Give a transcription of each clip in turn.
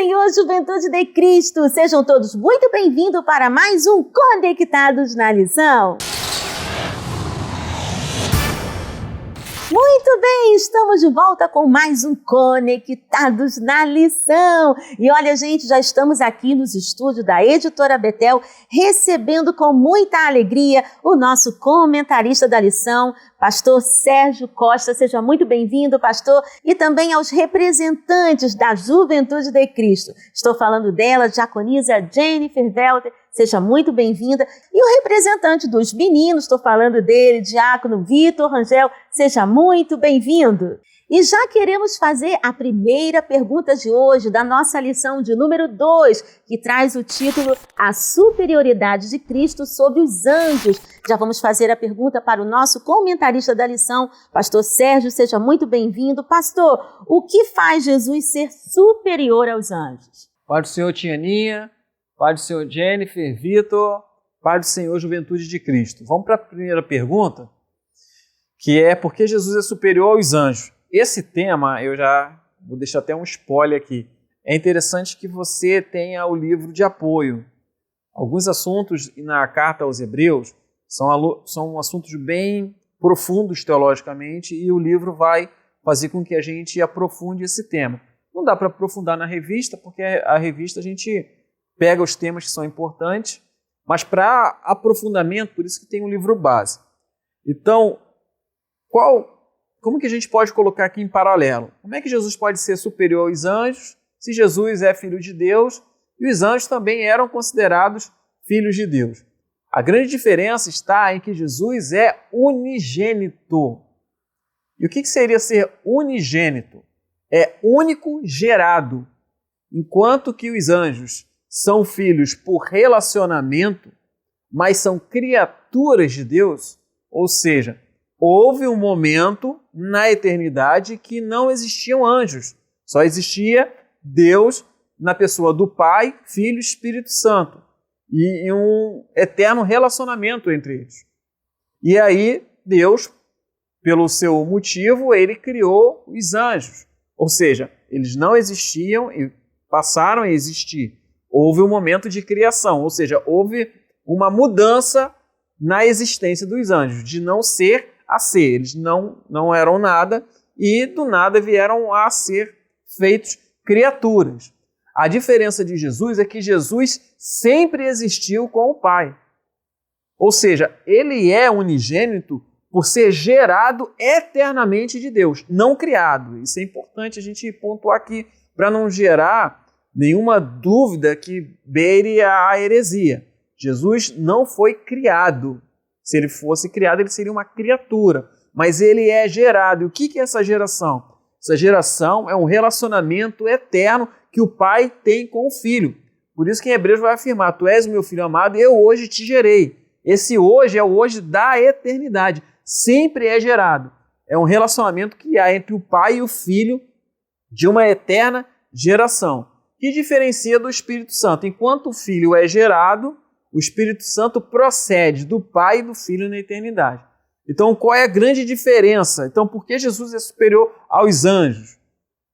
Senhor, Juventude de Cristo! Sejam todos muito bem-vindos para mais um Conectados na Lição. Muito bem, estamos de volta com mais um Conectados na Lição. E olha, gente, já estamos aqui nos estúdios da Editora Betel, recebendo com muita alegria o nosso comentarista da lição, pastor Sérgio Costa. Seja muito bem-vindo, pastor, e também aos representantes da Juventude de Cristo. Estou falando dela, diaconisa Jennifer Welter. Seja muito bem-vinda. E o representante dos meninos, estou falando dele, diácono Vitor Rangel, seja muito bem-vindo. E já queremos fazer a primeira pergunta de hoje, da nossa lição de número 2, que traz o título A Superioridade de Cristo sobre os Anjos. Já vamos fazer a pergunta para o nosso comentarista da lição, pastor Sérgio, seja muito bem-vindo. Pastor, o que faz Jesus ser superior aos anjos? Pai do Senhor, Tianinha. Pai do Senhor, Jennifer, Vitor, Pai do Senhor, Juventude de Cristo. Vamos para a primeira pergunta, que é por que Jesus é superior aos anjos? Esse tema, eu já vou deixar até um spoiler aqui. É interessante que você tenha o livro de apoio. Alguns assuntos na carta aos Hebreus são assuntos bem profundos teologicamente e o livro vai fazer com que a gente aprofunde esse tema. Não dá para aprofundar na revista, porque a revista a gente pega os temas que são importantes, mas para aprofundamento, por isso que tem um livro base. Então, como que a gente pode colocar aqui em paralelo? Como é que Jesus pode ser superior aos anjos, se Jesus é filho de Deus, e os anjos também eram considerados filhos de Deus? A grande diferença está em que Jesus é unigênito. E o que seria ser unigênito? É único gerado, enquanto que os anjos são filhos por relacionamento, mas são criaturas de Deus, ou seja, houve um momento na eternidade que não existiam anjos, só existia Deus na pessoa do Pai, Filho e Espírito Santo, e um eterno relacionamento entre eles. E aí Deus, pelo seu motivo, ele criou os anjos, ou seja, eles não existiam e passaram a existir. Houve um momento de criação, ou seja, houve uma mudança na existência dos anjos, de não ser a ser. Eles não eram nada e do nada vieram a ser feitos criaturas. A diferença de Jesus é que Jesus sempre existiu com o Pai. Ou seja, ele é unigênito por ser gerado eternamente de Deus, não criado. Isso é importante a gente pontuar aqui para não gerar nenhuma dúvida que beire a heresia. Jesus não foi criado. Se ele fosse criado, ele seria uma criatura. Mas ele é gerado. E o que é essa geração? Essa geração é um relacionamento eterno que o Pai tem com o Filho. Por isso que em Hebreus vai afirmar: Tu és o meu Filho amado, eu hoje te gerei. Esse hoje é o hoje da eternidade. Sempre é gerado. É um relacionamento que há entre o Pai e o Filho de uma eterna geração. Que diferencia do Espírito Santo. Enquanto o Filho é gerado, o Espírito Santo procede do Pai e do Filho na eternidade. Então, qual é a grande diferença? Então, por que Jesus é superior aos anjos?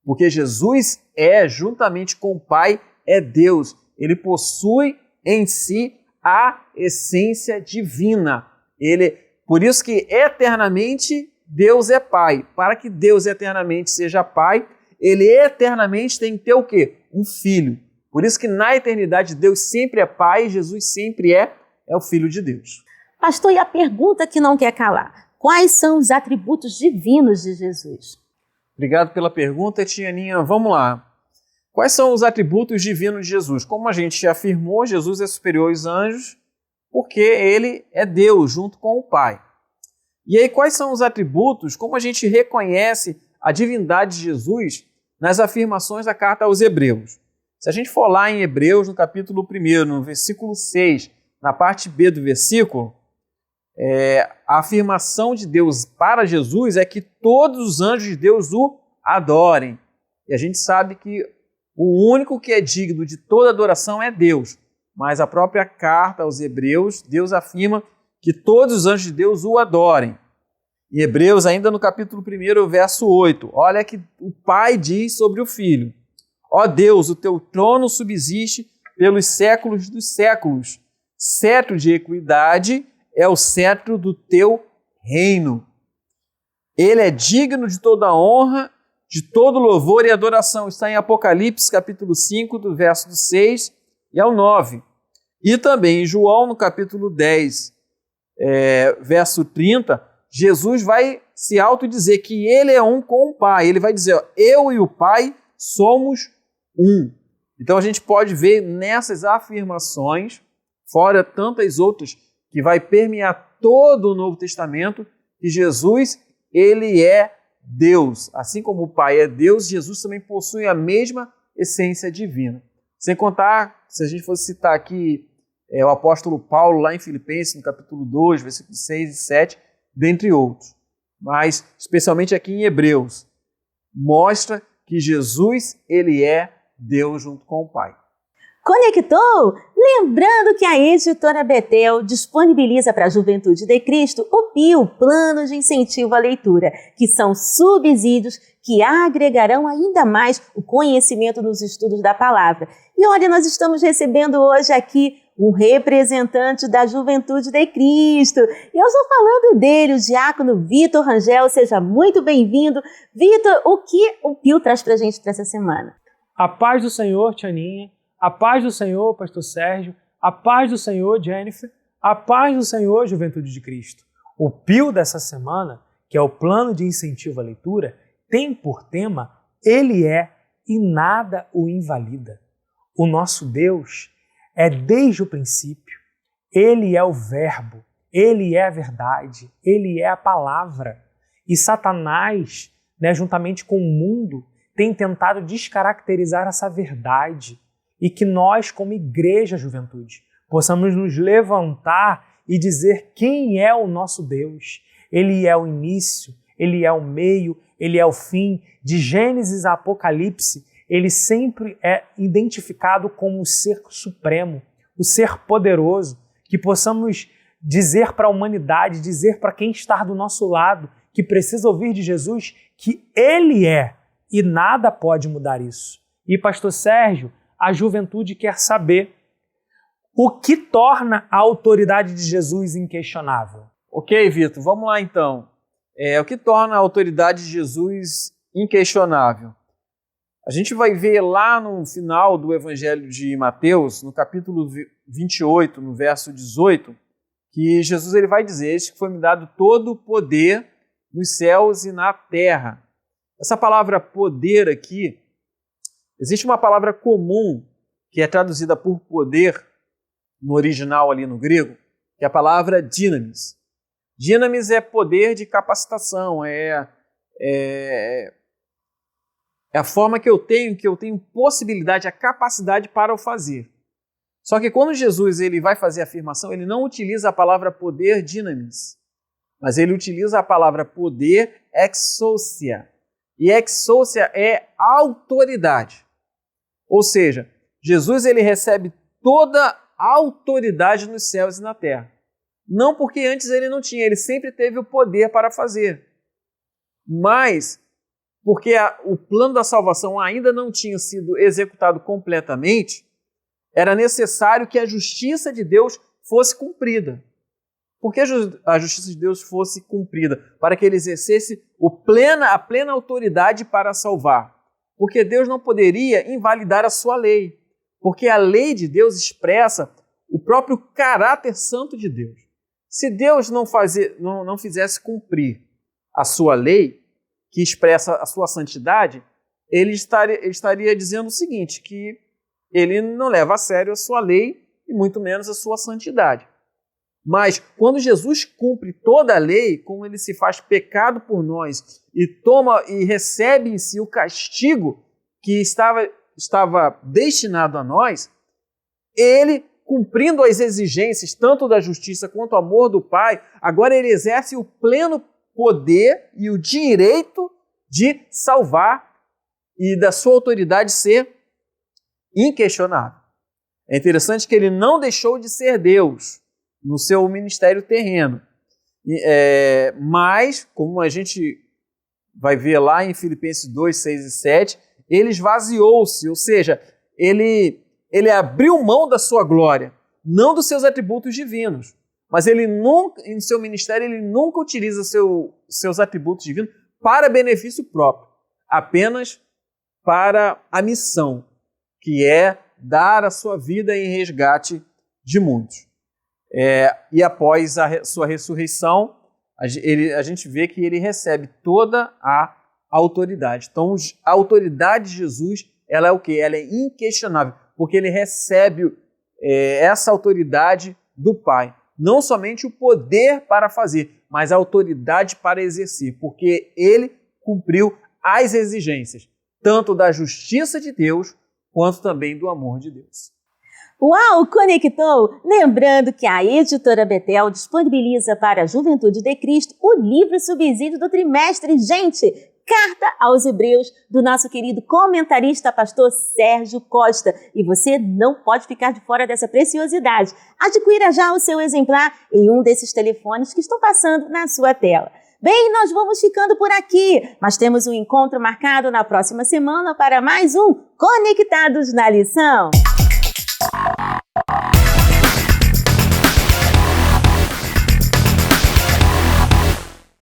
Porque Jesus juntamente com o Pai, é Deus. Ele possui em si a essência divina. Por isso que eternamente Deus é Pai. Para que Deus eternamente seja Pai, ele eternamente tem que ter o quê? Um filho. Por isso que na eternidade Deus sempre é Pai e Jesus sempre é o Filho de Deus. Pastor, e a pergunta que não quer calar: quais são os atributos divinos de Jesus? Obrigado pela pergunta, Tianinha. Vamos lá. Quais são os atributos divinos de Jesus? Como a gente já afirmou, Jesus é superior aos anjos porque ele é Deus junto com o Pai. E aí, quais são os atributos? Como a gente reconhece a divindade de Jesus nas afirmações da carta aos Hebreus? Se a gente for lá em Hebreus, no capítulo 1, no versículo 6, na parte B do versículo, a afirmação de Deus para Jesus é que todos os anjos de Deus o adorem. E a gente sabe que o único que é digno de toda adoração é Deus. Mas a própria carta aos Hebreus, Deus afirma que todos os anjos de Deus o adorem. Em Hebreus, ainda no capítulo 1, verso 8, olha que o Pai diz sobre o Filho: Ó Deus, o teu trono subsiste pelos séculos dos séculos. Cetro de equidade é o cetro do teu reino. Ele é digno de toda honra, de todo louvor e adoração. Está em Apocalipse, capítulo 5, do verso 6 e ao 9. E também em João, no capítulo 10, verso 30, Jesus vai se autodizer que ele é um com o Pai. Ele vai dizer, ó, eu e o Pai somos um. Então a gente pode ver nessas afirmações, fora tantas outras, que vai permear todo o Novo Testamento, que Jesus, ele é Deus. Assim como o Pai é Deus, Jesus também possui a mesma essência divina. Sem contar, se a gente fosse citar aqui o apóstolo Paulo, lá em Filipenses, no capítulo 2, versículos 6 e 7, dentre outros. Mas, especialmente aqui em Hebreus, mostra que Jesus, ele é Deus junto com o Pai. Conectou? Lembrando que a Editora Betel disponibiliza para a Juventude de Cristo o PIO, Plano de Incentivo à Leitura, que são subsídios que agregarão ainda mais o conhecimento nos estudos da palavra. E olha, nós estamos recebendo hoje aqui um representante da Juventude de Cristo. E eu estou falando dele, o diácono Vitor Rangel. Seja muito bem-vindo. Vitor, o que o PIO traz para a gente para essa semana? A paz do Senhor, Tianinha. A paz do Senhor, pastor Sérgio. A paz do Senhor, Jennifer. A paz do Senhor, Juventude de Cristo. O PIO dessa semana, que é o Plano de Incentivo à Leitura, tem por tema Ele é e nada o invalida. O nosso Deus é desde o princípio. Ele é o Verbo, Ele é a verdade, Ele é a palavra. E Satanás, juntamente com o mundo, tem tentado descaracterizar essa verdade e que nós, como igreja juventude, possamos nos levantar e dizer quem é o nosso Deus. Ele é o início, Ele é o meio, Ele é o fim. De Gênesis a Apocalipse, Ele sempre é identificado como o ser supremo, o ser poderoso, que possamos dizer para a humanidade, dizer para quem está do nosso lado, que precisa ouvir de Jesus, que Ele é e nada pode mudar isso. E pastor Sérgio, a juventude quer saber o que torna a autoridade de Jesus inquestionável. Ok, Vitor, vamos lá então. O que torna a autoridade de Jesus inquestionável? A gente vai ver lá no final do Evangelho de Mateus, no capítulo 28, no verso 18, que Jesus ele vai dizer, este que foi me dado todo o poder nos céus e na terra. Essa palavra poder aqui, existe uma palavra comum que é traduzida por poder no original ali no grego, que é a palavra dynamis. Dynamis é poder de capacitação, é a forma que eu tenho possibilidade, a capacidade para o fazer. Só que quando Jesus ele vai fazer a afirmação, ele não utiliza a palavra poder dynamis, mas ele utiliza a palavra poder exousia. E exousia é autoridade. Ou seja, Jesus ele recebe toda a autoridade nos céus e na terra. Não porque antes ele não tinha, ele sempre teve o poder para fazer. Mas, porque o plano da salvação ainda não tinha sido executado completamente, era necessário que a justiça de Deus fosse cumprida. Por que a justiça de Deus fosse cumprida? Para que ele exercesse a plena autoridade para salvar. Porque Deus não poderia invalidar a sua lei. Porque a lei de Deus expressa o próprio caráter santo de Deus. Se Deus não fizesse cumprir a sua lei, que expressa a sua santidade, ele estaria dizendo o seguinte, que ele não leva a sério a sua lei e muito menos a sua santidade. Mas quando Jesus cumpre toda a lei, como ele se faz pecado por nós e recebe em si o castigo que estava destinado a nós, ele, cumprindo as exigências tanto da justiça quanto do amor do Pai, agora ele exerce o pleno poder e o direito de salvar e da sua autoridade ser inquestionável. É interessante que ele não deixou de ser Deus no seu ministério terreno. Mas, como a gente vai ver lá em Filipenses 2, 6 e 7, ele esvaziou-se, ou seja, ele abriu mão da sua glória, não dos seus atributos divinos. Mas ele nunca, em seu ministério, ele nunca utiliza seus atributos divinos para benefício próprio, apenas para a missão, que é dar a sua vida em resgate de muitos. E após a sua ressurreição, a gente vê que ele recebe toda a autoridade. Então, a autoridade de Jesus, ela é o quê? Ela é inquestionável, porque ele recebe essa autoridade do Pai. Não somente o poder para fazer, mas a autoridade para exercer, porque ele cumpriu as exigências, tanto da justiça de Deus, quanto também do amor de Deus. Uau, conectou! Lembrando que a Editora Betel disponibiliza para a Juventude de Cristo o livro subsídio do trimestre. Gente, Carta aos Hebreus, do nosso querido comentarista pastor Sérgio Costa. E você não pode ficar de fora dessa preciosidade. Adquira já o seu exemplar em um desses telefones que estão passando na sua tela. Bem, nós vamos ficando por aqui, mas temos um encontro marcado na próxima semana para mais um Conectados na Lição.